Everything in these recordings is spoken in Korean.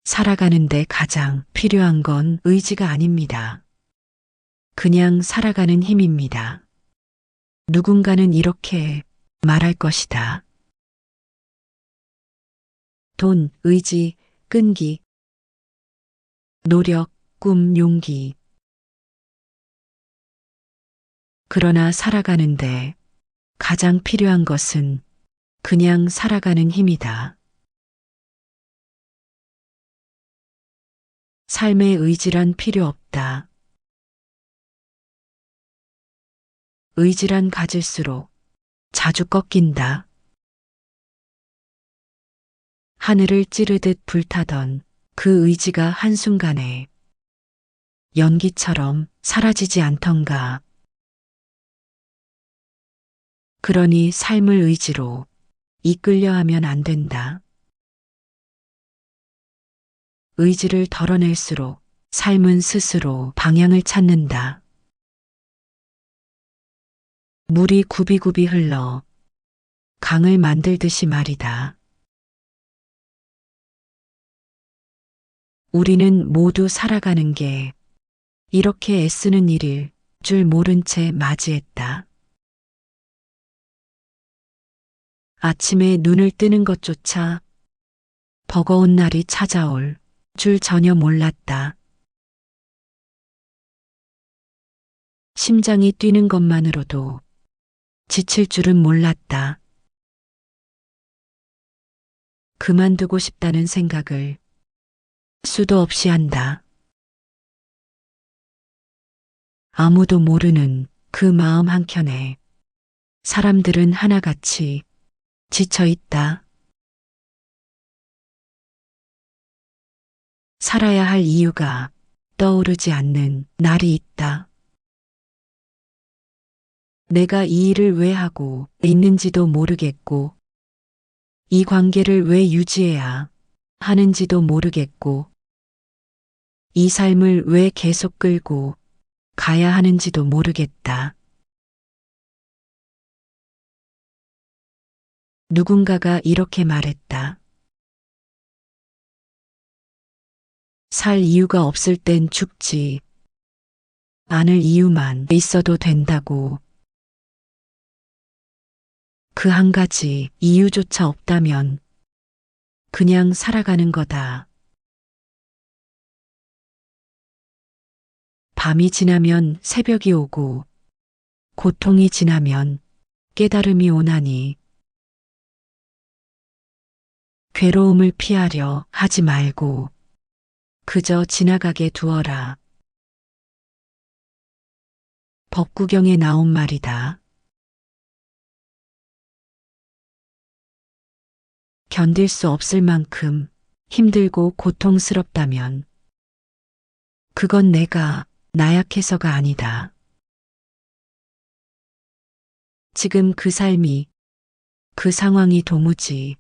살아가는데 가장 필요한 건 의지가 아닙니다. 그냥 살아가는 힘입니다. 누군가는 이렇게 말할 것이다. 돈, 의지, 끈기, 노력, 꿈, 용기. 그러나 살아가는데 가장 필요한 것은 그냥 살아가는 힘이다. 삶의 의지란 필요 없다. 의지란 가질수록 자주 꺾인다. 하늘을 찌르듯 불타던 그 의지가 한순간에 연기처럼 사라지지 않던가. 그러니 삶을 의지로 이끌려 하면 안 된다. 의지를 덜어낼수록 삶은 스스로 방향을 찾는다. 물이 굽이굽이 흘러 강을 만들듯이 말이다. 우리는 모두 살아가는 게 이렇게 애쓰는 일일 줄 모른 채 맞이했다. 아침에 눈을 뜨는 것조차 버거운 날이 찾아올 줄 전혀 몰랐다. 심장이 뛰는 것만으로도 지칠 줄은 몰랐다. 그만두고 싶다는 생각을 수도 없이 한다. 아무도 모르는 그 마음 한켠에 사람들은 하나같이 지쳐 있다. 살아야 할 이유가 떠오르지 않는 날이 있다. 내가 이 일을 왜 하고 있는지도 모르겠고, 이 관계를 왜 유지해야 하는지도 모르겠고, 이 삶을 왜 계속 끌고 가야 하는지도 모르겠다. 누군가가 이렇게 말했다. 살 이유가 없을 땐 죽지 않을 이유만 있어도 된다고. 그 한 가지 이유조차 없다면 그냥 살아가는 거다. 밤이 지나면 새벽이 오고 고통이 지나면 깨달음이 오나니 괴로움을 피하려 하지 말고 그저 지나가게 두어라. 법구경에 나온 말이다. 견딜 수 없을 만큼 힘들고 고통스럽다면 그건 내가 나약해서가 아니다. 지금 그 삶이, 그 상황이 도무지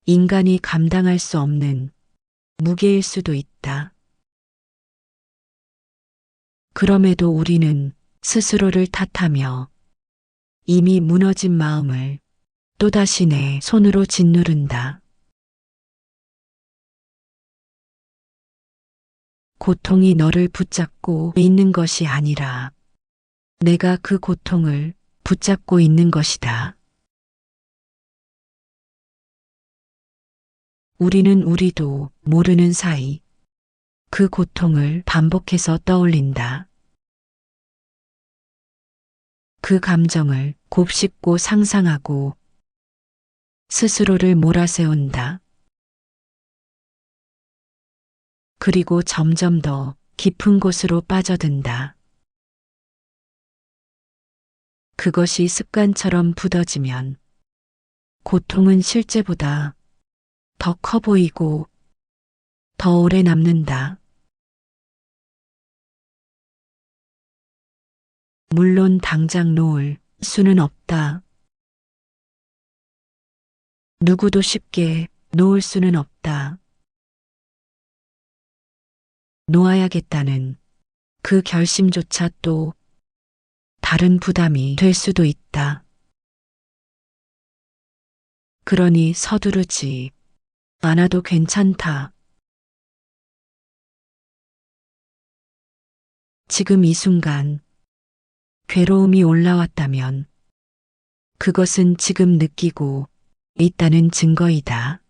인간이 감당할 수 없는 무게일 수도 있다. 그럼에도 우리는 스스로를 탓하며 이미 무너진 마음을 또다시 내 손으로 짓누른다. 고통이 너를 붙잡고 있는 것이 아니라 내가 그 고통을 붙잡고 있는 것이다. 우리도 모르는 사이 그 고통을 반복해서 떠올린다. 그 감정을 곱씹고 상상하고 스스로를 몰아세운다. 그리고 점점 더 깊은 곳으로 빠져든다. 그것이 습관처럼 굳어지면 고통은 실제보다 더 커 보이고 더 오래 남는다. 물론 당장 놓을 수는 없다. 누구도 쉽게 놓을 수는 없다. 놓아야겠다는 그 결심조차 또 다른 부담이 될 수도 있다. 그러니 서두르지 않아도 괜찮다. 지금 이 순간 괴로움이 올라왔다면 그것은 지금 느끼고 있다는 증거이다.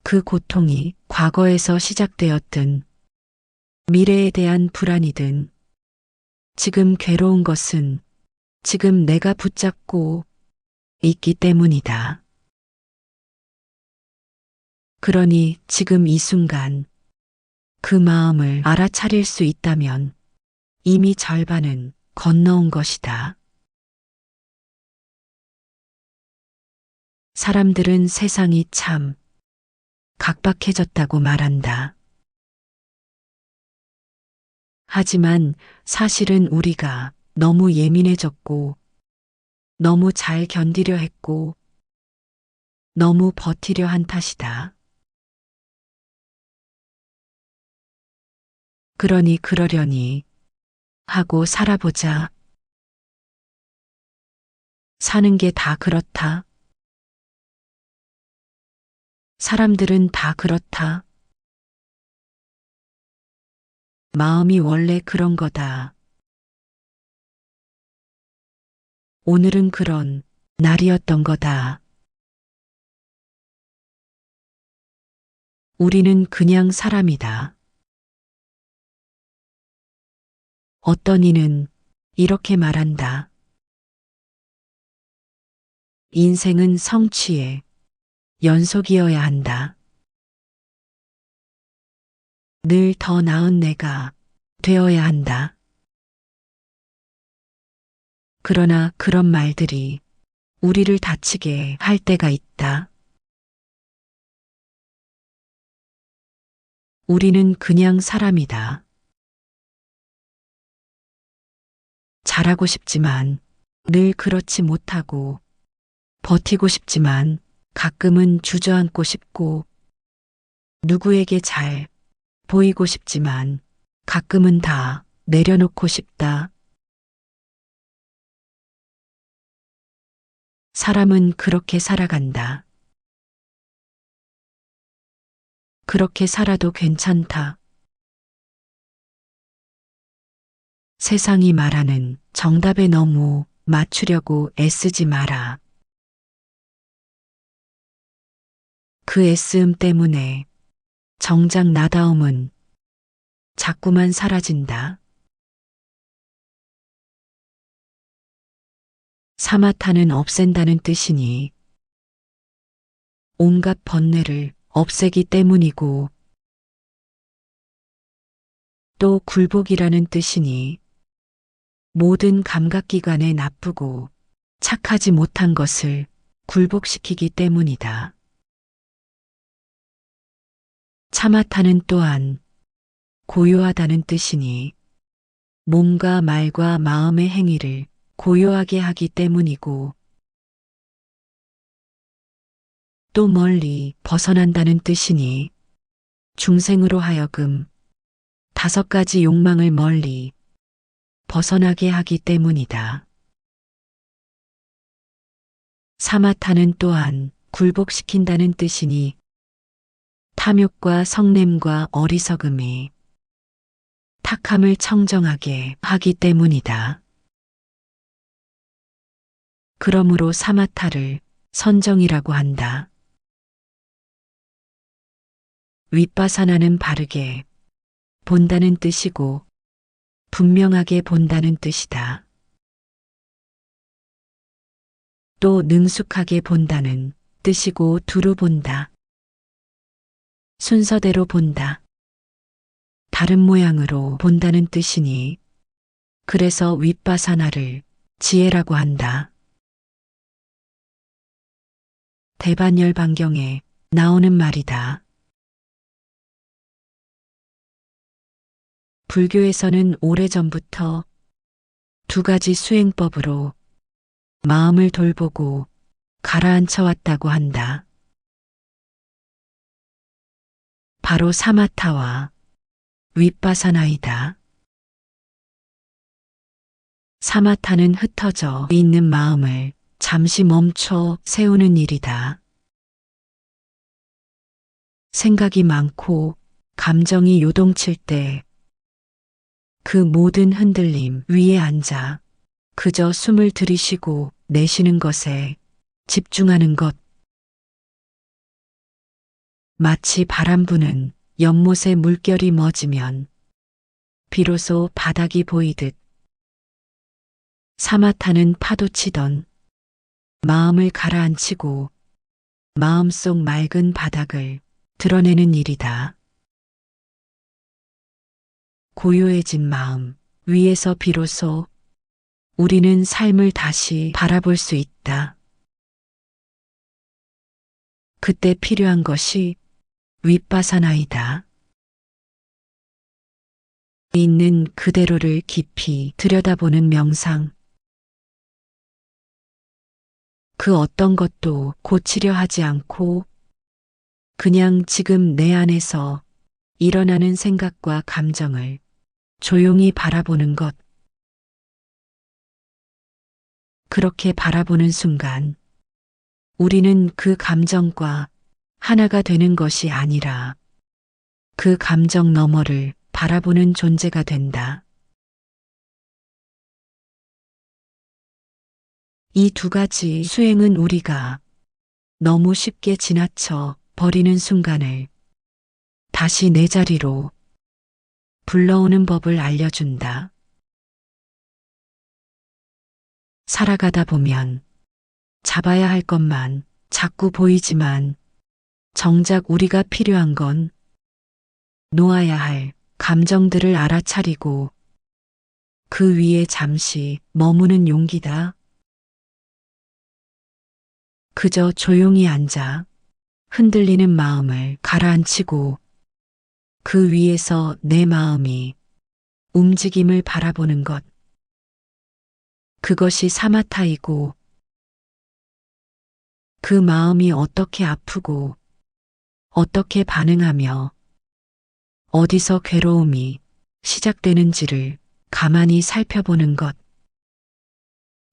그 고통이 과거에서 시작되었든 미래에 대한 불안이든 지금 괴로운 것은 지금 내가 붙잡고 있기 때문이다. 그러니 지금 이 순간 그 마음을 알아차릴 수 있다면 이미 절반은 건너온 것이다. 사람들은 세상이 참 각박해졌다고 말한다. 하지만 사실은 우리가 너무 예민해졌고, 너무 잘 견디려 했고, 너무 버티려 한 탓이다. 그러니 그러려니 하고 살아보자. 사는 게 다 그렇다. 사람들은 다 그렇다. 마음이 원래 그런 거다. 오늘은 그런 날이었던 거다. 우리는 그냥 사람이다. 어떤 이는 이렇게 말한다. 인생은 성취의 연속이어야 한다. 늘 더 나은 내가 되어야 한다. 그러나 그런 말들이 우리를 다치게 할 때가 있다. 우리는 그냥 사람이다. 잘하고 싶지만 늘 그렇지 못하고 버티고 싶지만 가끔은 주저앉고 싶고 누구에게 잘 보이고 싶지만 가끔은 다 내려놓고 싶다. 사람은 그렇게 살아간다. 그렇게 살아도 괜찮다. 세상이 말하는 정답에 너무 맞추려고 애쓰지 마라. 그 애쓰음 때문에 정작 나다움은 자꾸만 사라진다. 사마타는 없앤다는 뜻이니 온갖 번뇌를 없애기 때문이고 또 굴복이라는 뜻이니 모든 감각기관에 나쁘고 착하지 못한 것을 굴복시키기 때문이다. 차마타는 또한 고요하다는 뜻이니 몸과 말과 마음의 행위를 고요하게 하기 때문이고 또 멀리 벗어난다는 뜻이니 중생으로 하여금 5가지 욕망을 멀리 벗어나게 하기 때문이다. 사마타는 또한 굴복시킨다는 뜻이니 탐욕과 성냄과 어리석음이 탁함을 청정하게 하기 때문이다. 그러므로 사마타를 선정이라고 한다. 윗바사나는 바르게 본다는 뜻이고 분명하게 본다는 뜻이다. 또 능숙하게 본다는 뜻이고 두루 본다. 순서대로 본다. 다른 모양으로 본다는 뜻이니 그래서 윗바사나를 지혜라고 한다. 대반열반경에 나오는 말이다. 불교에서는 오래전부터 2가지 수행법으로 마음을 돌보고 가라앉혀 왔다고 한다. 바로 사마타와 윗바사나이다. 사마타는 흩어져 있는 마음을 잠시 멈춰 세우는 일이다. 생각이 많고 감정이 요동칠 때 그 모든 흔들림 위에 앉아 그저 숨을 들이쉬고 내쉬는 것에 집중하는 것. 마치 바람 부는 연못에 물결이 멎으면 비로소 바닥이 보이듯 사마타는 파도치던 마음을 가라앉히고 마음속 맑은 바닥을 드러내는 일이다. 고요해진 마음 위에서 비로소 우리는 삶을 다시 바라볼 수 있다. 그때 필요한 것이 윗바사나이다. 있는 그대로를 깊이 들여다보는 명상. 그 어떤 것도 고치려 하지 않고 그냥 지금 내 안에서 일어나는 생각과 감정을 조용히 바라보는 것. 그렇게 바라보는 순간 우리는 그 감정과 하나가 되는 것이 아니라 그 감정 너머를 바라보는 존재가 된다. 이 두 가지 수행은 우리가 너무 쉽게 지나쳐 버리는 순간을 다시 내 자리로 불러오는 법을 알려준다. 살아가다 보면 잡아야 할 것만 자꾸 보이지만 정작 우리가 필요한 건 놓아야 할 감정들을 알아차리고 그 위에 잠시 머무는 용기다. 그저 조용히 앉아 흔들리는 마음을 가라앉히고 그 위에서 내 마음이 움직임을 바라보는 것. 그것이 사마타이고 그 마음이 어떻게 아프고 어떻게 반응하며 어디서 괴로움이 시작되는지를 가만히 살펴보는 것.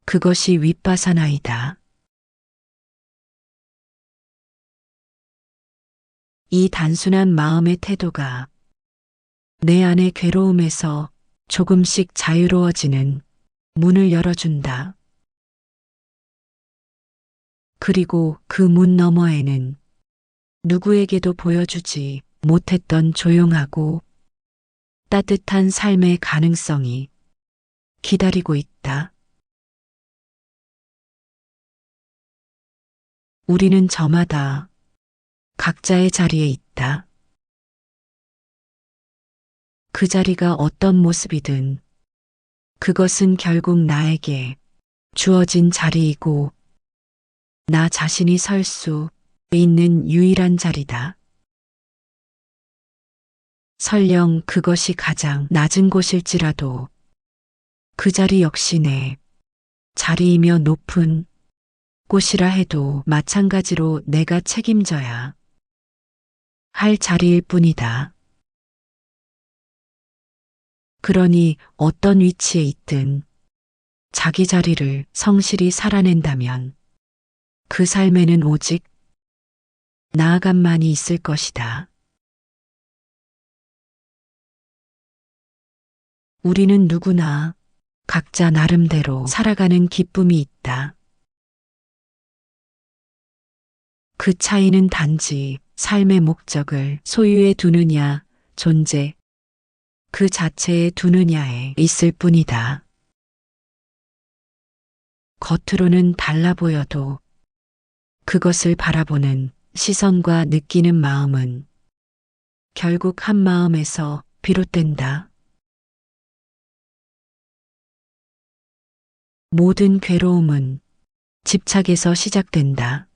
그것이 윗바사나이다. 이 단순한 마음의 태도가 내 안의 괴로움에서 조금씩 자유로워지는 문을 열어준다. 그리고 그 문 너머에는 누구에게도 보여주지 못했던 조용하고 따뜻한 삶의 가능성이 기다리고 있다. 우리는 저마다 각자의 자리에 있다. 그 자리가 어떤 모습이든 그것은 결국 나에게 주어진 자리이고 나 자신이 설 수 있는 유일한 자리다. 설령 그것이 가장 낮은 곳일지라도 그 자리 역시 내 자리이며 높은 곳이라 해도 마찬가지로 내가 책임져야 할 자리일 뿐이다. 그러니 어떤 위치에 있든 자기 자리를 성실히 살아낸다면 그 삶에는 오직 나아감만이 있을 것이다. 우리는 누구나 각자 나름대로 살아가는 기쁨이 있다. 그 차이는 단지 삶의 목적을 소유해 두느냐, 존재 그 자체에 두느냐에 있을 뿐이다. 겉으로는 달라 보여도 그것을 바라보는 시선과 느끼는 마음은 결국 한 마음에서 비롯된다. 모든 괴로움은 집착에서 시작된다.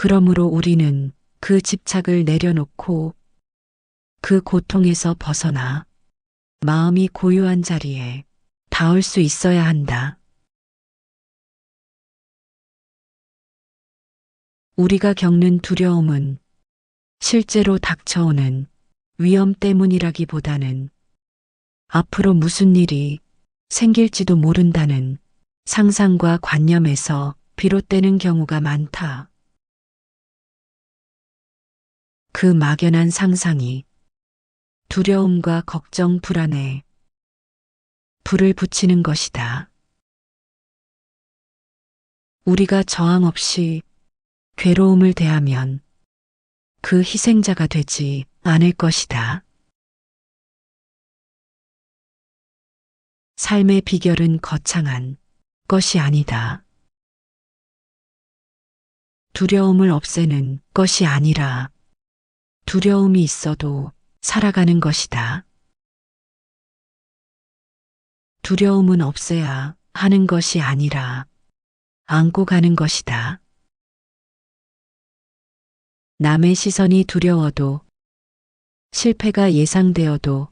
그러므로 우리는 그 집착을 내려놓고 그 고통에서 벗어나 마음이 고요한 자리에 닿을 수 있어야 한다. 우리가 겪는 두려움은 실제로 닥쳐오는 위험 때문이라기보다는 앞으로 무슨 일이 생길지도 모른다는 상상과 관념에서 비롯되는 경우가 많다. 그 막연한 상상이 두려움과 걱정, 불안에 불을 붙이는 것이다. 우리가 저항 없이 괴로움을 대하면 그 희생자가 되지 않을 것이다. 삶의 비결은 거창한 것이 아니다. 두려움을 없애는 것이 아니라 두려움이 있어도 살아가는 것이다. 두려움은 없애야 하는 것이 아니라 안고 가는 것이다. 남의 시선이 두려워도 실패가 예상되어도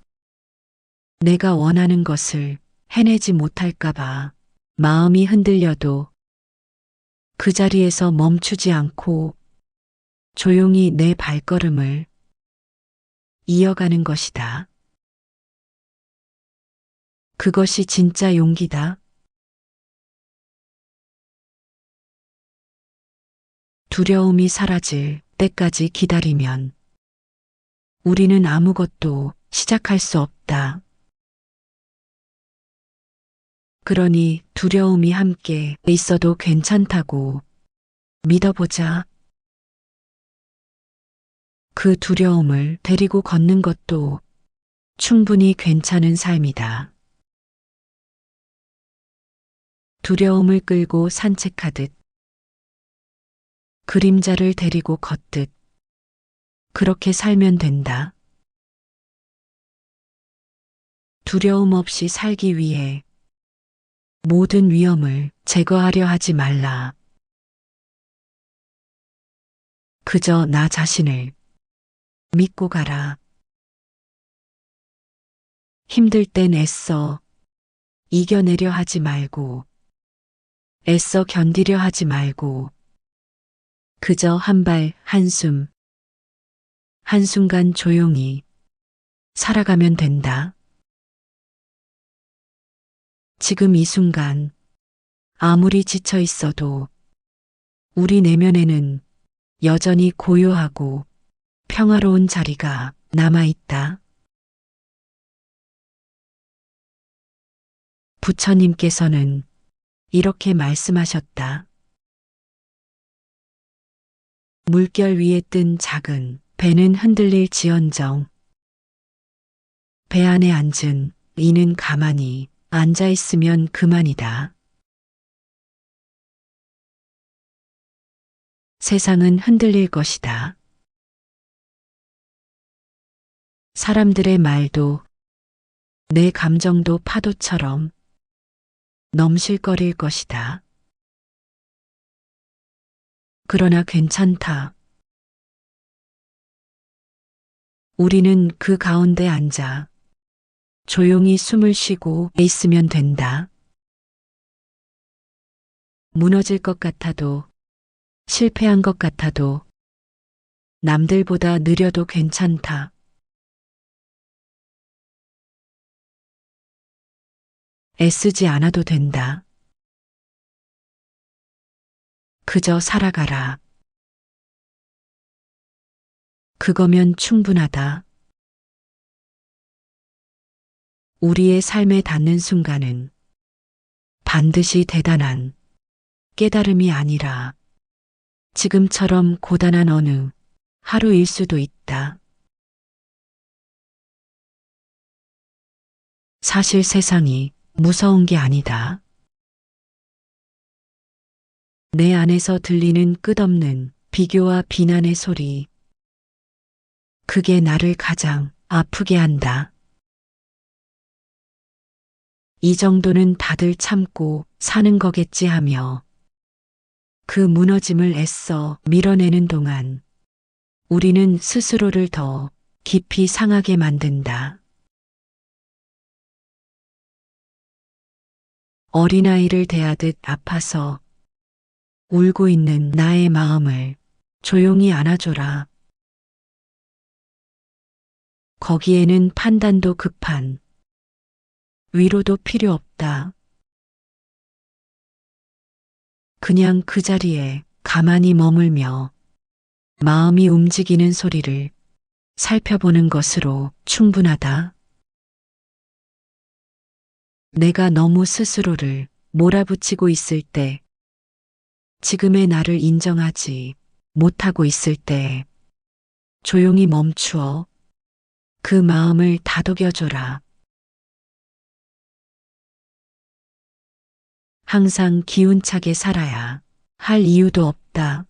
내가 원하는 것을 해내지 못할까봐 마음이 흔들려도 그 자리에서 멈추지 않고 조용히 내 발걸음을 이어가는 것이다. 그것이 진짜 용기다. 두려움이 사라질 때까지 기다리면 우리는 아무것도 시작할 수 없다. 그러니 두려움이 함께 있어도 괜찮다고 믿어보자. 그 두려움을 데리고 걷는 것도 충분히 괜찮은 삶이다. 두려움을 끌고 산책하듯 그림자를 데리고 걷듯 그렇게 살면 된다. 두려움 없이 살기 위해 모든 위험을 제거하려 하지 말라. 그저 나 자신을 믿고 가라. 힘들 땐 애써 이겨내려 하지 말고 애써 견디려 하지 말고 그저 한 발 한숨 한순간 조용히 살아가면 된다. 지금 이 순간 아무리 지쳐 있어도 우리 내면에는 여전히 고요하고 평화로운 자리가 남아 있다. 부처님께서는 이렇게 말씀하셨다. 물결 위에 뜬 작은 배는 흔들릴지언정 배 안에 앉은 이는 가만히 앉아 있으면 그만이다. 세상은 흔들릴 것이다. 사람들의 말도 내 감정도 파도처럼 넘실거릴 것이다. 그러나 괜찮다. 우리는 그 가운데 앉아 조용히 숨을 쉬고 있으면 된다. 무너질 것 같아도 실패한 것 같아도 남들보다 느려도 괜찮다. 애쓰지 않아도 된다. 그저 살아가라. 그거면 충분하다. 우리의 삶에 닿는 순간은 반드시 대단한 깨달음이 아니라 지금처럼 고단한 어느 하루일 수도 있다. 사실 세상이 무서운 게 아니다. 내 안에서 들리는 끝없는 비교와 비난의 소리. 그게 나를 가장 아프게 한다. 이 정도는 다들 참고 사는 거겠지 하며 그 무너짐을 애써 밀어내는 동안 우리는 스스로를 더 깊이 상하게 만든다. 어린아이를 대하듯 아파서 울고 있는 나의 마음을 조용히 안아줘라. 거기에는 판단도 급한 위로도 필요 없다. 그냥 그 자리에 가만히 머물며 마음이 움직이는 소리를 살펴보는 것으로 충분하다. 내가 너무 스스로를 몰아붙이고 있을 때, 지금의 나를 인정하지 못하고 있을 때, 조용히 멈추어 그 마음을 다독여줘라. 항상 기운차게 살아야 할 이유도 없다.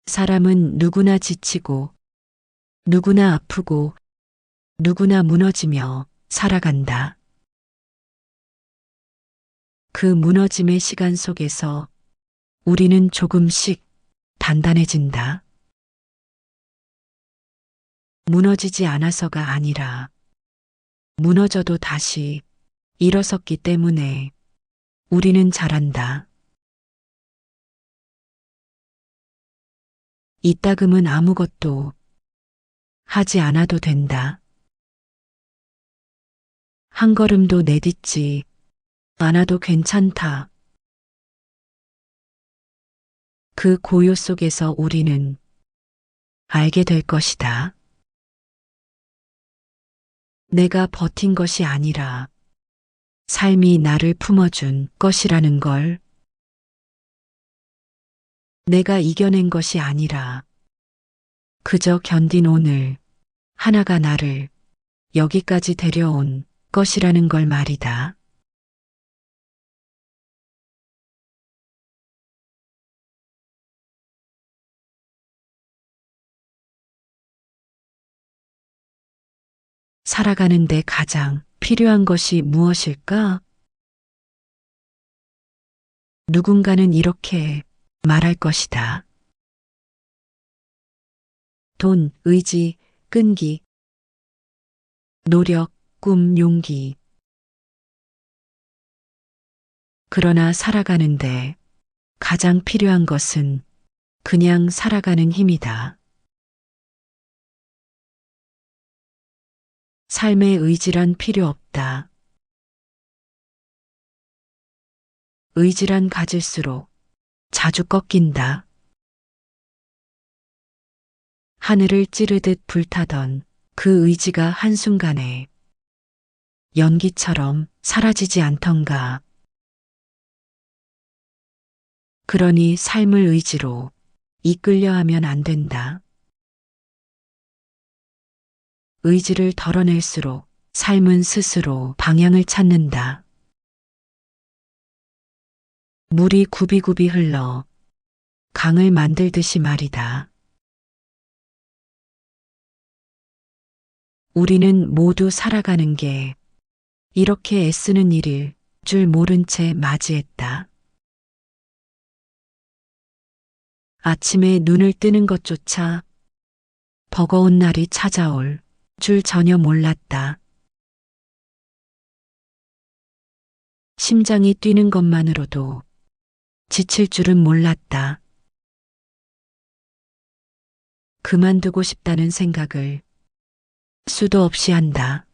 사람은 누구나 지치고, 누구나 아프고, 누구나 무너지며 살아간다. 그 무너짐의 시간 속에서 우리는 조금씩 단단해진다. 무너지지 않아서가 아니라 무너져도 다시 일어섰기 때문에 우리는 자란다. 이따금은 아무것도 하지 않아도 된다. 한 걸음도 내딛지 않아도 괜찮다. 그 고요 속에서 우리는 알게 될 것이다. 내가 버틴 것이 아니라 삶이 나를 품어준 것이라는 걸. 내가 이겨낸 것이 아니라 그저 견딘 오늘 하나가 나를 여기까지 데려온 것이라는 걸 말이다. 살아가는데 가장 필요한 것이 무엇일까? 누군가는 이렇게 말할 것이다. 돈, 의지, 끈기, 노력, 꿈, 용기. 그러나 살아가는데 가장 필요한 것은 그냥 살아가는 힘이다. 삶의 의지란 필요 없다. 의지란 가질수록 자주 꺾인다. 하늘을 찌르듯 불타던 그 의지가 한순간에 연기처럼 사라지지 않던가. 그러니 삶을 의지로 이끌려 하면 안 된다. 의지를 덜어낼수록 삶은 스스로 방향을 찾는다. 물이 굽이굽이 흘러 강을 만들듯이 말이다. 우리는 모두 살아가는 게 이렇게 애쓰는 일일 줄 모른 채 맞이했다. 아침에 눈을 뜨는 것조차 버거운 날이 찾아올 줄 전혀 몰랐다. 심장이 뛰는 것만으로도 지칠 줄은 몰랐다. 그만두고 싶다는 생각을 수도 없이 한다.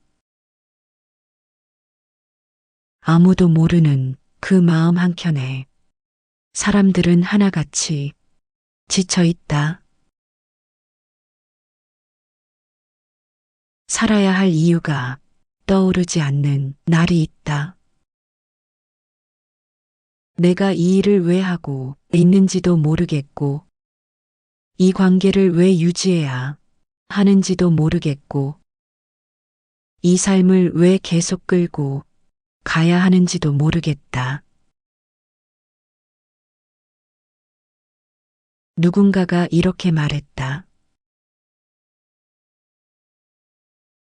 아무도 모르는 그 마음 한켠에 사람들은 하나같이 지쳐 있다. 살아야 할 이유가 떠오르지 않는 날이 있다. 내가 이 일을 왜 하고 있는지도 모르겠고, 이 관계를 왜 유지해야 하는지도 모르겠고, 이 삶을 왜 계속 끌고 가야 하는지도 모르겠다. 누군가가 이렇게 말했다.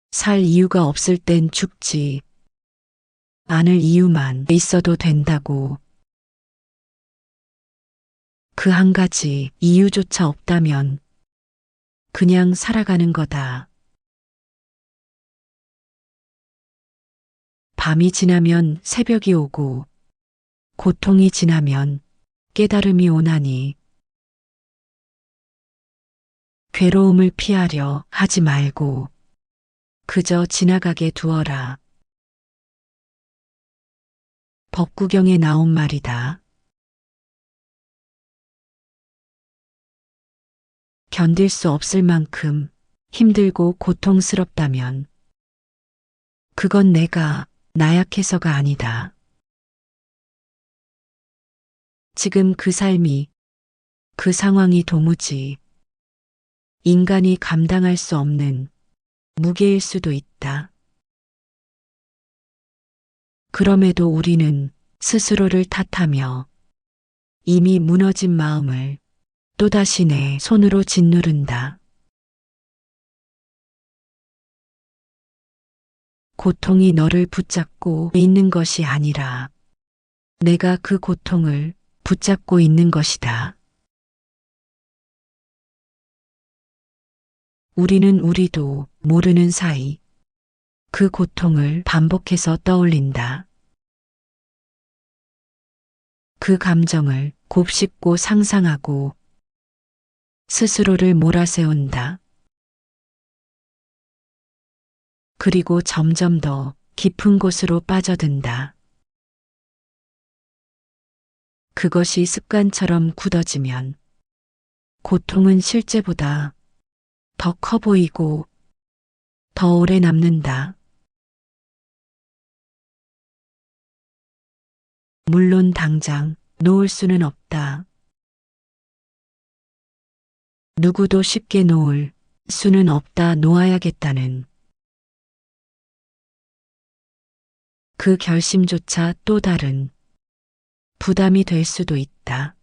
살 이유가 없을 땐 죽지 않을 이유만 있어도 된다고. 그 한 가지 이유조차 없다면 그냥 살아가는 거다. 밤이 지나면 새벽이 오고 고통이 지나면 깨달음이 오나니 괴로움을 피하려 하지 말고 그저 지나가게 두어라. 법구경에 나온 말이다. 견딜 수 없을 만큼 힘들고 고통스럽다면 그건 내가 나약해서가 아니다. 지금 그 삶이, 그 상황이 도무지 인간이 감당할 수 없는 무게일 수도 있다. 그럼에도 우리는 스스로를 탓하며 이미 무너진 마음을 또다시 내 손으로 짓누른다. 고통이 너를 붙잡고 있는 것이 아니라 내가 그 고통을 붙잡고 있는 것이다. 우리는 우리도 모르는 사이 그 고통을 반복해서 떠올린다. 그 감정을 곱씹고 상상하고 스스로를 몰아세운다. 그리고 점점 더 깊은 곳으로 빠져든다. 그것이 습관처럼 굳어지면 고통은 실제보다 더 커 보이고 더 오래 남는다. 물론 당장 놓을 수는 없다. 누구도 쉽게 놓을 수는 없다. 놓아야겠다는 그 결심조차 또 다른 부담이 될 수도 있다.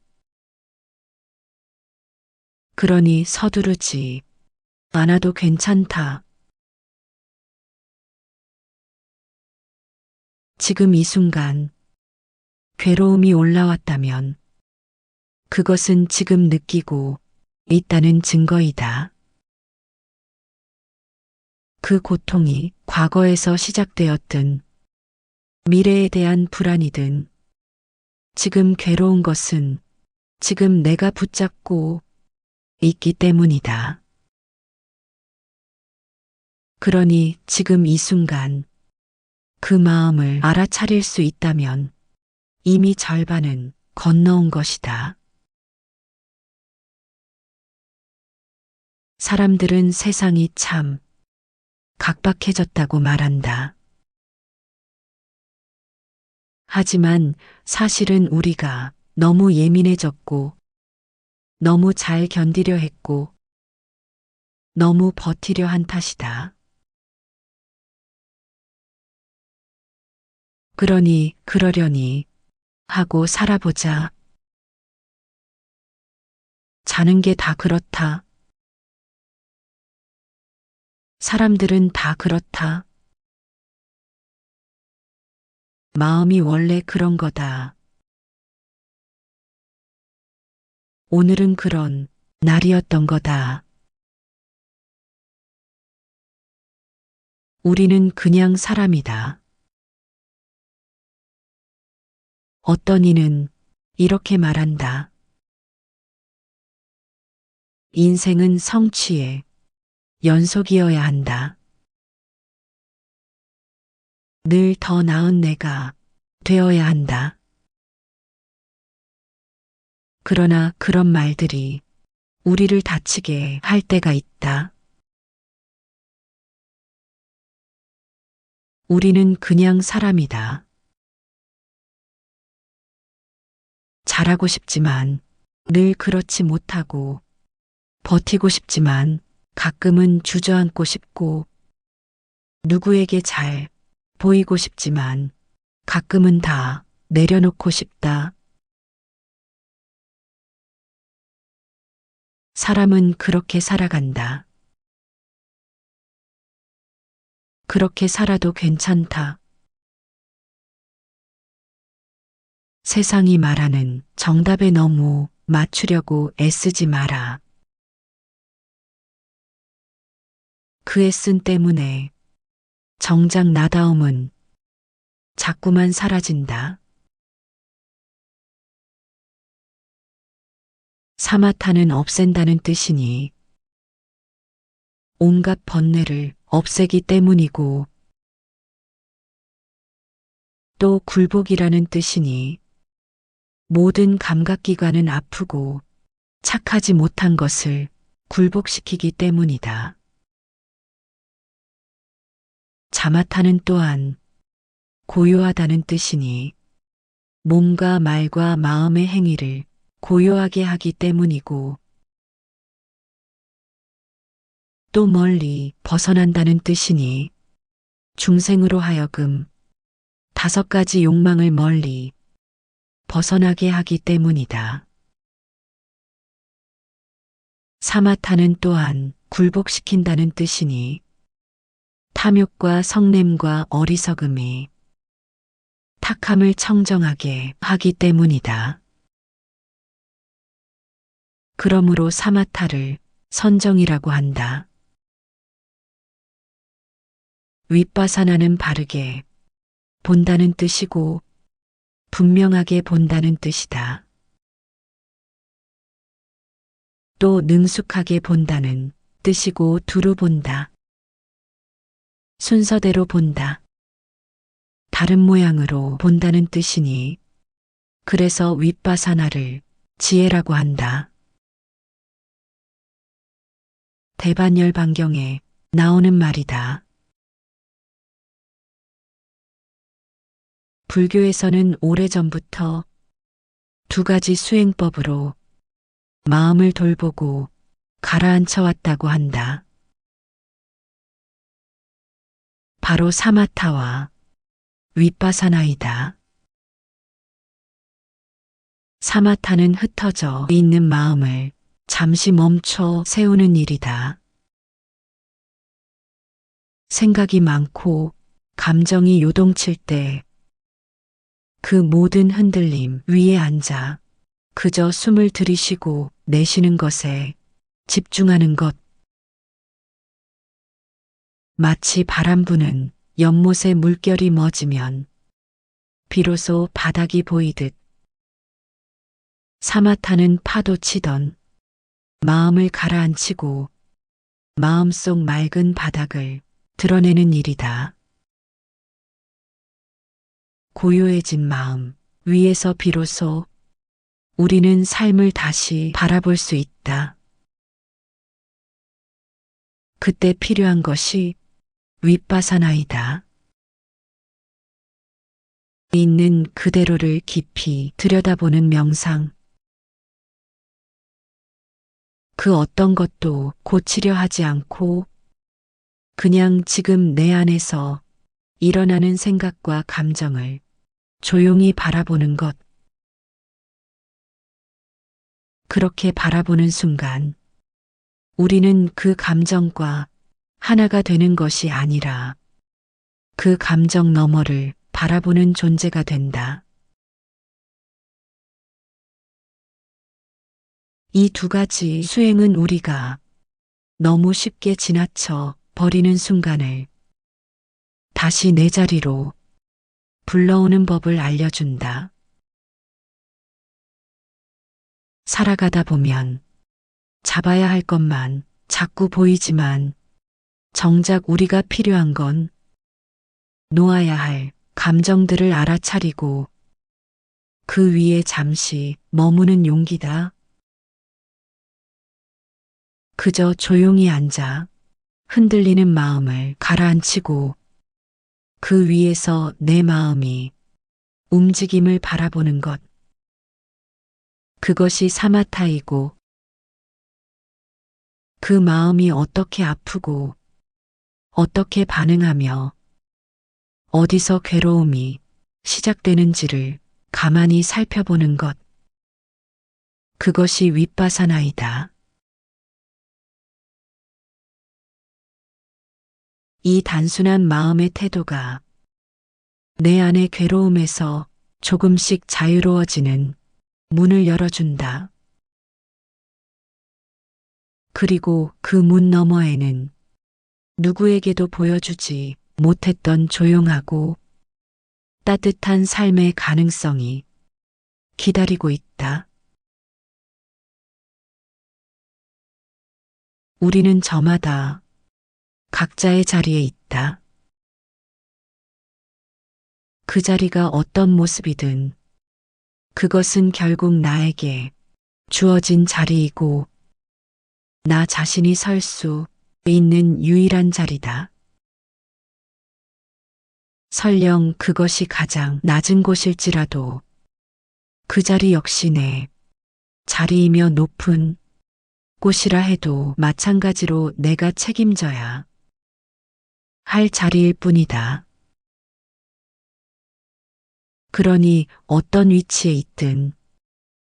그러니 서두르지 않아도 괜찮다. 지금 이 순간 괴로움이 올라왔다면 그것은 지금 느끼고 있다는 증거이다. 그 고통이 과거에서 시작되었든 미래에 대한 불안이든 지금 괴로운 것은 지금 내가 붙잡고 있기 때문이다. 그러니 지금 이 순간 그 마음을 알아차릴 수 있다면 이미 절반은 건너온 것이다. 사람들은 세상이 참 각박해졌다고 말한다. 하지만 사실은 우리가 너무 예민해졌고 너무 잘 견디려 했고 너무 버티려 한 탓이다. 그러니 그러려니 하고 살아보자. 자는 게 다 그렇다. 사람들은 다 그렇다. 마음이 원래 그런 거다. 오늘은 그런 날이었던 거다. 우리는 그냥 사람이다. 어떤 이는 이렇게 말한다. 인생은 성취의 연속이어야 한다. 늘 더 나은 내가 되어야 한다. 그러나 그런 말들이 우리를 다치게 할 때가 있다. 우리는 그냥 사람이다. 잘하고 싶지만 늘 그렇지 못하고 버티고 싶지만 가끔은 주저앉고 싶고 누구에게 잘 보이고 싶지만 가끔은 다 내려놓고 싶다. 사람은 그렇게 살아간다. 그렇게 살아도 괜찮다. 세상이 말하는 정답에 너무 맞추려고 애쓰지 마라. 그 애쓴 때문에 정작 나다움은 자꾸만 사라진다. 사마타는 없앤다는 뜻이니 온갖 번뇌를 없애기 때문이고 또 굴복이라는 뜻이니 모든 감각기관은 아프고 착하지 못한 것을 굴복시키기 때문이다. 자마타는 또한 고요하다는 뜻이니 몸과 말과 마음의 행위를 고요하게 하기 때문이고 또 멀리 벗어난다는 뜻이니 중생으로 하여금 5가지 욕망을 멀리 벗어나게 하기 때문이다. 사마타는 또한 굴복시킨다는 뜻이니 탐욕과 성냄과 어리석음이 탁함을 청정하게 하기 때문이다. 그러므로 사마타를 선정이라고 한다. 윗바사나는 바르게 본다는 뜻이고 분명하게 본다는 뜻이다. 또 능숙하게 본다는 뜻이고 두루 본다. 순서대로 본다. 다른 모양으로 본다는 뜻이니 그래서 윗바사나를 지혜라고 한다. 대반열반경에 나오는 말이다. 불교에서는 오래전부터 2가지 수행법으로 마음을 돌보고 가라앉혀 왔다고 한다. 바로 사마타와 윗바사나이다. 사마타는 흩어져 있는 마음을 잠시 멈춰 세우는 일이다. 생각이 많고 감정이 요동칠 때 그 모든 흔들림 위에 앉아 그저 숨을 들이쉬고 내쉬는 것에 집중하는 것. 마치 바람 부는 연못에 물결이 멎으면 비로소 바닥이 보이듯 사마타는 파도 치던 마음을 가라앉히고 마음속 맑은 바닥을 드러내는 일이다. 고요해진 마음 위에서 비로소 우리는 삶을 다시 바라볼 수 있다. 그때 필요한 것이 윗바사나이다. 있는 그대로를 깊이 들여다보는 명상. 그 어떤 것도 고치려 하지 않고 그냥 지금 내 안에서 일어나는 생각과 감정을 조용히 바라보는 것. 그렇게 바라보는 순간 우리는 그 감정과 하나가 되는 것이 아니라 그 감정 너머를 바라보는 존재가 된다. 이 2가지 수행은 우리가 너무 쉽게 지나쳐 버리는 순간을 다시 내 자리로 불러오는 법을 알려준다. 살아가다 보면 잡아야 할 것만 자꾸 보이지만 정작 우리가 필요한 건 놓아야 할 감정들을 알아차리고 그 위에 잠시 머무는 용기다. 그저 조용히 앉아 흔들리는 마음을 가라앉히고 그 위에서 내 마음이 움직임을 바라보는 것. 그것이 사마타이고 그 마음이 어떻게 아프고 어떻게 반응하며 어디서 괴로움이 시작되는지를 가만히 살펴보는 것. 그것이 윗바사나이다. 이 단순한 마음의 태도가 내 안의 괴로움에서 조금씩 자유로워지는 문을 열어준다. 그리고 그 문 너머에는 누구에게도 보여주지 못했던 조용하고 따뜻한 삶의 가능성이 기다리고 있다. 우리는 저마다 각자의 자리에 있다. 그 자리가 어떤 모습이든 그것은 결국 나에게 주어진 자리이고 나 자신이 설 수 있는 유일한 자리다. 설령 그것이 가장 낮은 곳일지라도 그 자리 역시 내 자리이며 높은 곳이라 해도 마찬가지로 내가 책임져야 할 자리일 뿐이다. 그러니 어떤 위치에 있든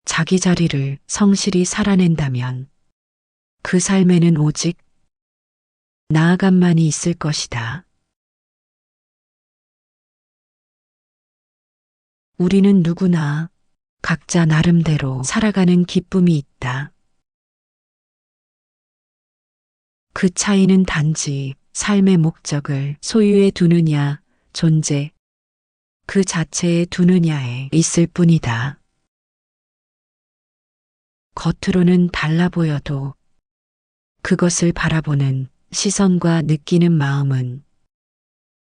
자기 자리를 성실히 살아낸다면 그 삶에는 오직 나아감만이 있을 것이다. 우리는 누구나 각자 나름대로 살아가는 기쁨이 있다. 그 차이는 단지 삶의 목적을 소유해 두느냐, 존재 그 자체에 두느냐에 있을 뿐이다. 겉으로는 달라 보여도 그것을 바라보는 시선과 느끼는 마음은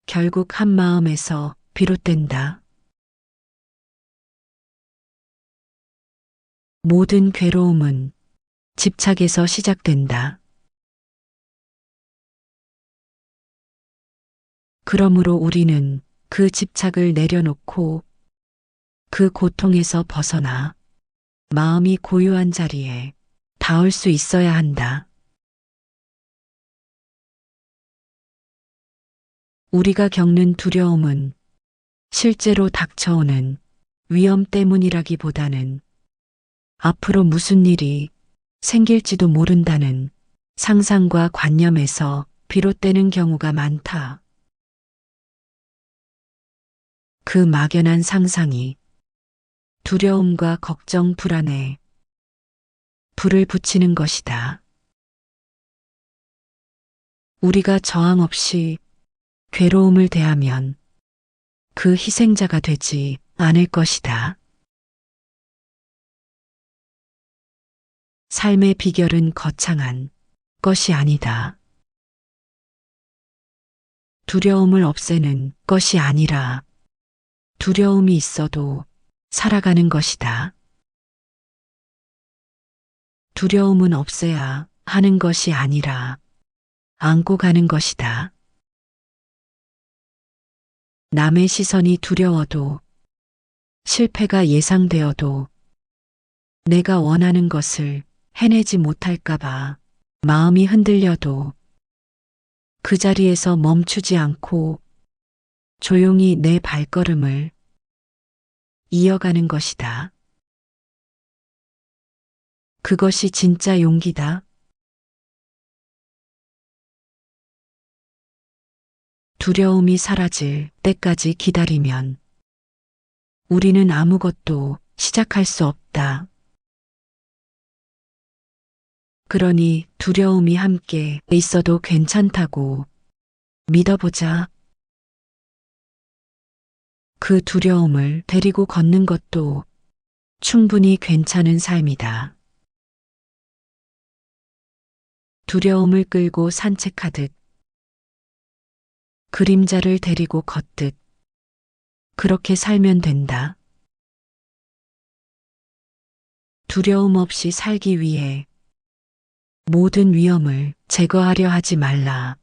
결국 한 마음에서 비롯된다. 모든 괴로움은 집착에서 시작된다. 그러므로 우리는 그 집착을 내려놓고 그 고통에서 벗어나 마음이 고요한 자리에 닿을 수 있어야 한다. 우리가 겪는 두려움은 실제로 닥쳐오는 위험 때문이라기보다는 앞으로 무슨 일이 생길지도 모른다는 상상과 관념에서 비롯되는 경우가 많다. 그 막연한 상상이 두려움과 걱정, 불안에 불을 붙이는 것이다. 우리가 저항 없이 괴로움을 대하면 그 희생자가 되지 않을 것이다. 삶의 비결은 거창한 것이 아니다. 두려움을 없애는 것이 아니라 두려움이 있어도 살아가는 것이다. 두려움은 없애야 하는 것이 아니라 안고 가는 것이다. 남의 시선이 두려워도 실패가 예상되어도 내가 원하는 것을 해내지 못할까봐 마음이 흔들려도 그 자리에서 멈추지 않고 조용히 내 발걸음을 이어가는 것이다. 그것이 진짜 용기다. 두려움이 사라질 때까지 기다리면 우리는 아무것도 시작할 수 없다. 그러니 두려움이 함께 있어도 괜찮다고 믿어보자. 그 두려움을 데리고 걷는 것도 충분히 괜찮은 삶이다. 두려움을 끌고 산책하듯 그림자를 데리고 걷듯 그렇게 살면 된다. 두려움 없이 살기 위해 모든 위험을 제거하려 하지 말라.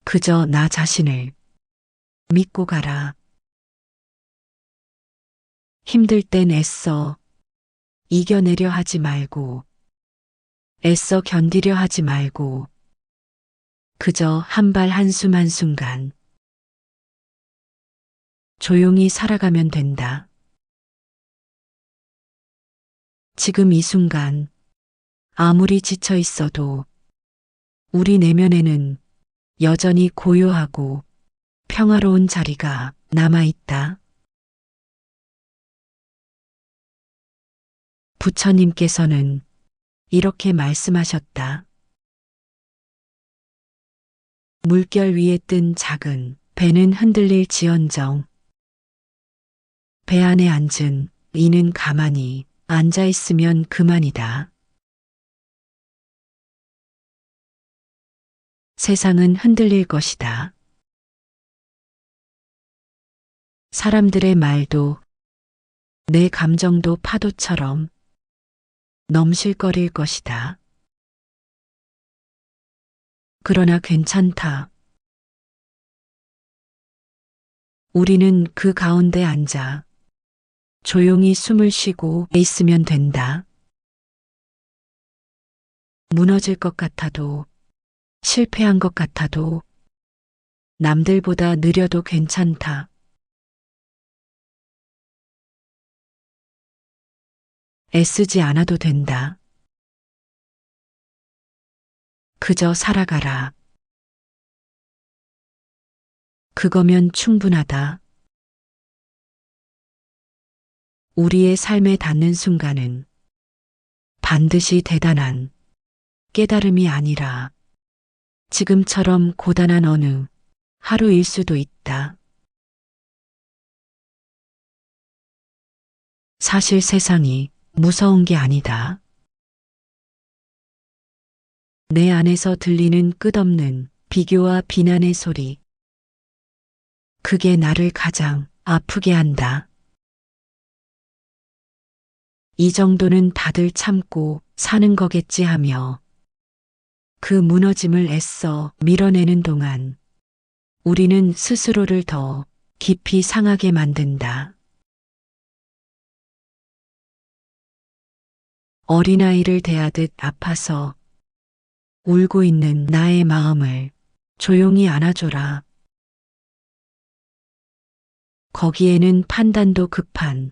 그저 나 자신을 믿고 가라. 힘들 땐 애써 이겨내려 하지 말고 애써 견디려 하지 말고 그저 한 발 한숨 한순간 조용히 살아가면 된다. 지금 이 순간 아무리 지쳐 있어도 우리 내면에는 여전히 고요하고 평화로운 자리가 남아 있다. 부처님께서는 이렇게 말씀하셨다. 물결 위에 뜬 작은 배는 흔들릴지언정 배 안에 앉은 이는 가만히 앉아 있으면 그만이다. 세상은 흔들릴 것이다. 사람들의 말도 내 감정도 파도처럼 넘실거릴 것이다. 그러나 괜찮다. 우리는 그 가운데 앉아 조용히 숨을 쉬고 있으면 된다. 무너질 것 같아도, 실패한 것 같아도, 남들보다 느려도 괜찮다. 애쓰지 않아도 된다. 그저 살아가라. 그거면 충분하다. 우리의 삶에 닿는 순간은 반드시 대단한 깨달음이 아니라 지금처럼 고단한 어느 하루일 수도 있다. 사실 세상이 무서운 게 아니다. 내 안에서 들리는 끝없는 비교와 비난의 소리. 그게 나를 가장 아프게 한다. 이 정도는 다들 참고 사는 거겠지 하며 그 무너짐을 애써 밀어내는 동안 우리는 스스로를 더 깊이 상하게 만든다. 어린아이를 대하듯 아파서 울고 있는 나의 마음을 조용히 안아줘라. 거기에는 판단도 급한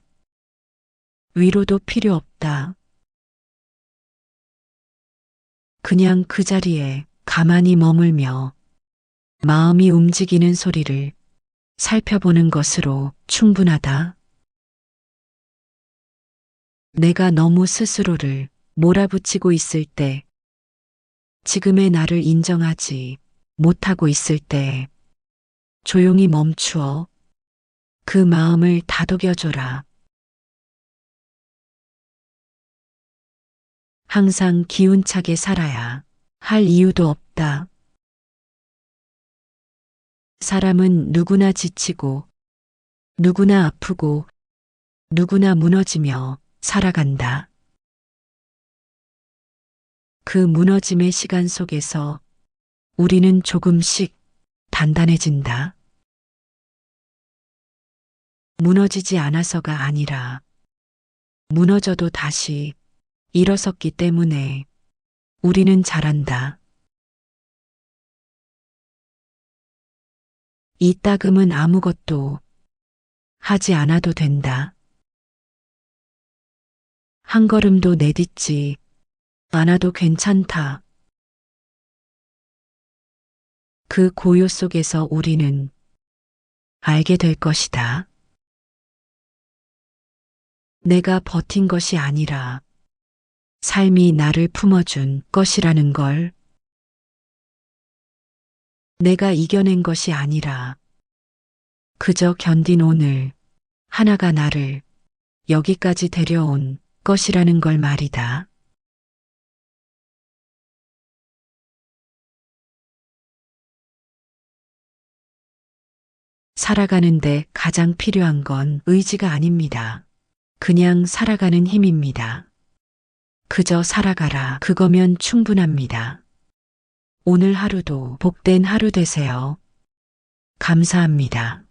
위로도 필요 없다. 그냥 그 자리에 가만히 머물며 마음이 움직이는 소리를 살펴보는 것으로 충분하다. 내가 너무 스스로를 몰아붙이고 있을 때, 지금의 나를 인정하지 못하고 있을 때, 조용히 멈추어 그 마음을 다독여줘라. 항상 기운차게 살아야 할 이유도 없다. 사람은 누구나 지치고, 누구나 아프고, 누구나 무너지며 살아간다. 그 무너짐의 시간 속에서 우리는 조금씩 단단해진다. 무너지지 않아서가 아니라 무너져도 다시 일어섰기 때문에 우리는 잘한다. 이 따금은 아무것도 하지 않아도 된다. 한 걸음도 내딛지 않아도 괜찮다. 그 고요 속에서 우리는 알게 될 것이다. 내가 버틴 것이 아니라 삶이 나를 품어준 것이라는 걸. 내가 이겨낸 것이 아니라 그저 견딘 오늘 하나가 나를 여기까지 데려온 것이라는 걸 말이다. 살아가는데 가장 필요한 건 의지가 아닙니다. 그냥 살아가는 힘입니다. 그저 살아가라. 그거면 충분합니다. 오늘 하루도 복된 하루 되세요. 감사합니다.